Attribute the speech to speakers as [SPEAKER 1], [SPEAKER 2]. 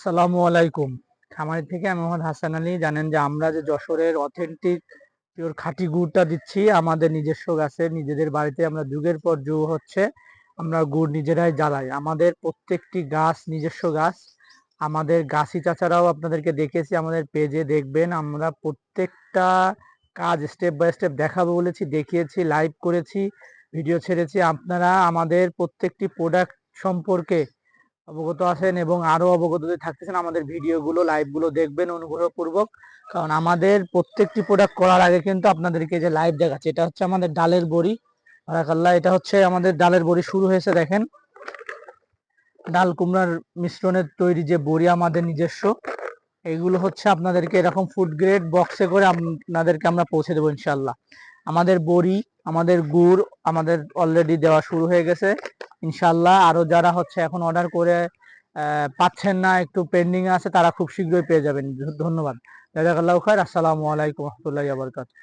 [SPEAKER 1] আসসালামু আলাইকুম। খামারি থেকে আমি মোহাম্মদ হাসান আলী। জানেন যে আমরা যে যশোরের অথেন্টিক পিওর খাঁটি গুড়টা দিচ্ছি আমাদের নিজস্ব গাছে, নিজেদের বাড়িতে আমরা যুগের পর যুগ হচ্ছে আমরা গুড় নিজেরাই জ্বালাই। আমাদের প্রত্যেকটি গাছ নিজস্ব গাছ। আমাদের গাছি চাচারাও আপনাদেরকে দেখেছি, আমাদের পেজে দেখবেন। আমরা প্রত্যেকটা কাজ স্টেপ বাই স্টেপ দেখাবো বলেছি, দেখিয়েছি, লাইভ করেছি, ভিডিও ছেড়েছি। আপনারা আমাদের প্রত্যেকটি প্রোডাক্ট সম্পর্কে অবগত আছেন এবং আরো অবগত যদি থাকতেছেন আমাদের ভিডিওগুলো লাইভগুলো দেখবেন অনুগ্রহপূর্বক। কারণ আমাদের প্রত্যেকটি প্রোডাক্ট করার আগে কিন্তু আপনাদেরকে যে লাইভ দেখাচ্ছে, এটা হচ্ছে আমাদের ডালের বড়ি। বারাকাল্লাহ, এটা হচ্ছে আমাদের ডালের বড়ি শুরু হয়েছে। দেখেন, ডাল কুমড়ার মিশ্রণের তৈরি যে বড়ি আমাদের নিজস্ব, এগুলো হচ্ছে আপনাদেরকে এরকম ফুড গ্রেড বক্সে করে আপনাদেরকে আমরা পৌঁছে দেবো ইনশাল্লাহ। আমাদের বড়ি, আমাদের গুড় আমাদের অলরেডি দেওয়া শুরু হয়ে গেছে ইনশাল্লাহ। আরো যারা হচ্ছে এখন অর্ডার করে পাচ্ছেন না, একটু পেন্ডিং আছে, তারা খুব শীঘ্রই পেয়ে যাবেন। ধন্যবাদ। জাযাকাল্লাহু খাইর। আসসালামু আলাইকুম ওয়া রাহমাতুল্লাহি ওয়া বারাকাতুহু।